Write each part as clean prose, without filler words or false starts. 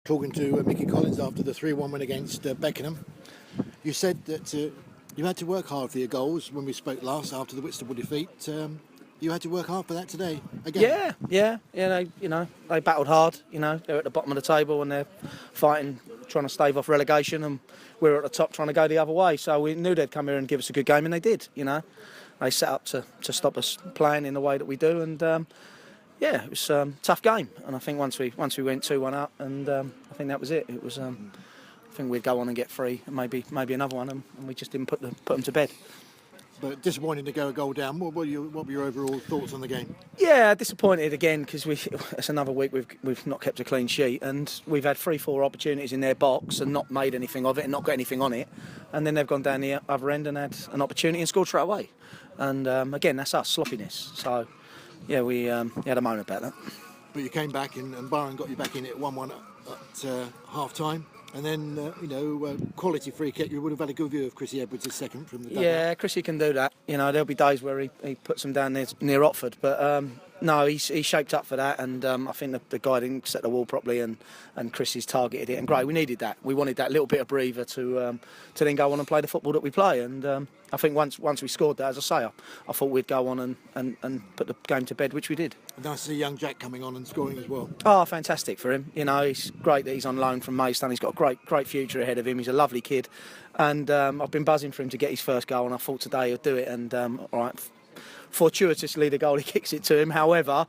talking to Micky after the 3-1 win against Beckenham. You said that you had to work hard for your goals when we spoke last after the Whitstable defeat. You had to work hard for that today again. Yeah. They battled hard. They're at the bottom of the table and they're fighting, trying to stave off relegation, and we're at the top trying to go the other way. So we knew they'd come here and give us a good game, and they did. They set up to stop us playing in the way that we do, and it was a tough game. And I think once we went 2-1 up, and I think that was it. It was. I think we'd go on and get 3, and maybe another one, and we just didn't put them to bed. But disappointing to go a goal down. What were your overall thoughts on the game? Yeah, disappointed again because it's another week we've not kept a clean sheet, and we've had 3-4 opportunities in their box and not made anything of it and not got anything on it, and then they've gone down the other end and had an opportunity and scored straight away. And again, that's us, sloppiness. So yeah, we had a moan about that. But you came back and Byron got you back in at 1-1 at half time. And then, quality free kick, you would have had a good view of Chrissy Edwards' second from the dugout. Yeah, Chrissy can do that. There'll be days where he puts them down near Otford. But no, he's shaped up for that. And I think the guy didn't set the wall properly, and Chrissy's targeted it. And great, we needed that. We wanted that little bit of breather to then go on and play the football that we play. And I think once we scored that, as I say, I thought we'd go on and put the game to bed, which we did. Nice to see young Jack coming on and scoring as well. Oh, fantastic for him. It's great that he's on loan from Maidstone. He's got a great future ahead of him. He's a lovely kid. And I've been buzzing for him to get his first goal, and I thought today he'll do it. And, all right, fortuitously, the goalie kicks it to him. However,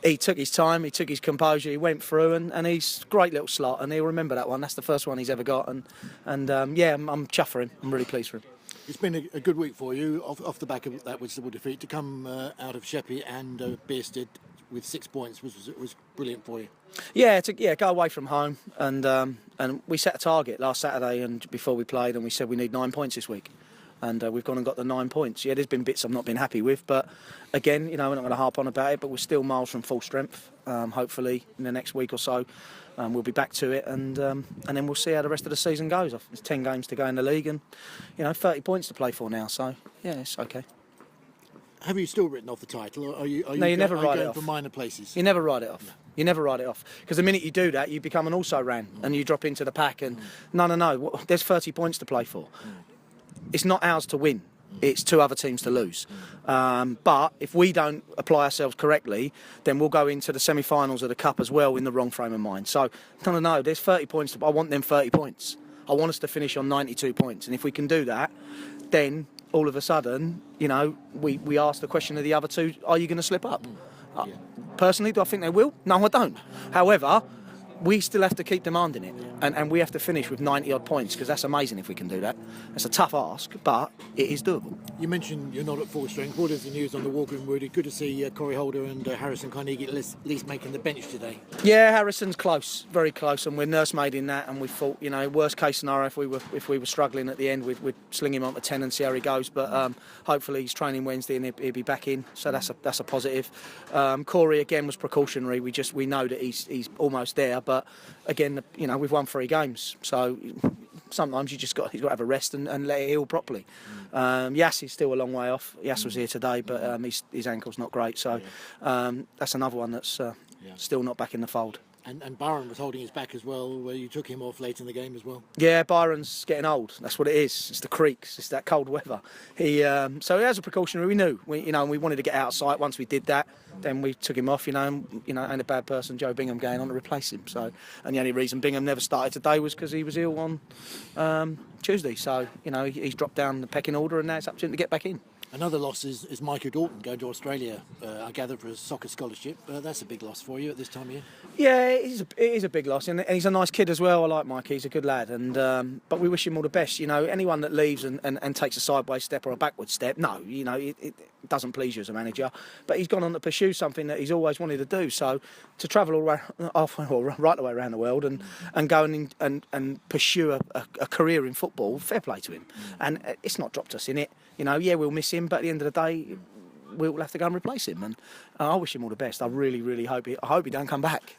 he took his time, he took his composure, he went through, and he's a great little slot, and he'll remember that one. That's the first one he's ever got. And I'm chuffed for him. I'm really pleased for him. It's been a good week for you off the back of that Whitstable defeat. To come out of Sheppey and Bearsted with 6 points was brilliant for you. Yeah, go away from home, and we set a target last Saturday and before we played, and we said we need 9 points this week, and we've gone and got the 9 points. Yeah, there's been bits I've not been happy with, but again, we're not going to harp on about it, but we're still miles from full strength. Hopefully in the next week or so we'll be back to it, and then we'll see how the rest of the season goes. There's 10 games to go in the league, and 30 points to play for now, so yeah, it's okay. Have you still written off the title, or are you never write it going off for minor places? You never write it off. No. You never write it off, because the minute you do that, you become an also-ran and you drop into the pack. And no, there's 30 points to play for. It's not ours to win. It's 2 other teams to lose. But if we don't apply ourselves correctly, then we'll go into the semi-finals of the Cup as well in the wrong frame of mind. So, no, there's 30 points. I want them 30 points. I want us to finish on 92 points. And if we can do that, then all of a sudden, we ask the question of the other 2, are you going to slip up? Personally, do I think they will? No, I don't. However, we still have to keep demanding it, and we have to finish with 90 odd points, because that's amazing if we can do that. It's a tough ask, but it is doable. You mentioned you're not at full strength. What is the news on the Walker Woody? Good to see Corey Holder and Harrison Carnegie at least making the bench today. Yeah, Harrison's close, very close, and we're nursemaid in that. And we thought, worst case scenario, if we were struggling at the end, we'd sling him on to 10 and see how he goes. But hopefully he's training Wednesday and he'll be back in, so that's a positive. Corey again was precautionary. We know that he's almost there. But again, we've won 3 games, so sometimes he's got to have a rest and let it heal properly. Yass is still a long way off. Yass was here today, but his ankle's not great, so that's another one that's still not back in the fold. And Byron was holding his back as well, where you took him off late in the game as well. Yeah, Byron's getting old. That's what it is. It's the creaks. It's that cold weather. So as a precautionary, we knew. We wanted to get out of sight. Once we did that, then we took him off. And a bad person, Joe Bingham, going on to replace him. So, and the only reason Bingham never started today was because he was ill on Tuesday. So, he's dropped down the pecking order, and now it's up to him to get back in. Another loss is Michael Dalton going to Australia, I gather, for a soccer scholarship. That's a big loss for you at this time of year. Yeah, it is a big loss, and he's a nice kid as well. I like Mikey, he's a good lad, but we wish him all the best. Anyone that leaves and takes a sideways step or a backward step, it doesn't please you as a manager. But he's gone on to pursue something that he's always wanted to do. So to travel right the way around the world and go and pursue a career in football, fair play to him. And it's not dropped us in it. We'll miss him, but at the end of the day, we'll have to go and replace him. And I wish him all the best. I really, really hope he don't come back.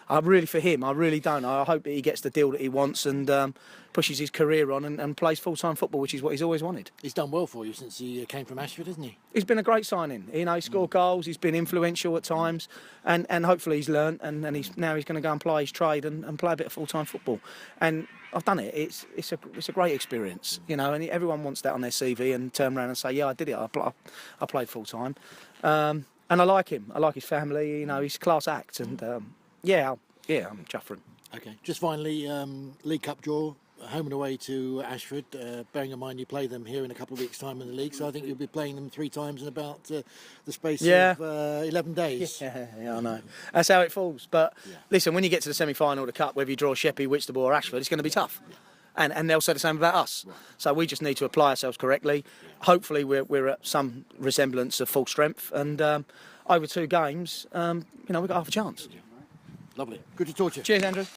For him, I really don't. I hope that he gets the deal that he wants and pushes his career on and plays full-time football, which is what he's always wanted. He's done well for you since he came from Ashford, hasn't he? He's been a great signing. You know, he scored goals. He's been influential at times, and hopefully he's learnt and he's going to go and play his trade and play a bit of full-time football. And I've done it. It's a great experience, you know. And everyone wants that on their CV and turn around and say, yeah, I did it. I played full-time, and I like him. I like his family. You know, he's a class act, and I'm chuffed for him. Okay. Just finally, League Cup draw. Home and away to Ashford, bearing in mind you play them here in a couple of weeks' time in the league, so I think you'll be playing them 3 times in about the space of 11 days. Yeah, I know. That's how it falls. But listen, when you get to the semi-final of the Cup, whether you draw Sheppey, Whitstable or Ashford, it's going to be tough. And they'll say the same about us. Right. So we just need to apply ourselves correctly. Yeah. Hopefully we're at some resemblance of full strength, and over 2 games, we've got half a chance. Lovely. Good to talk to you. Cheers, Andrew.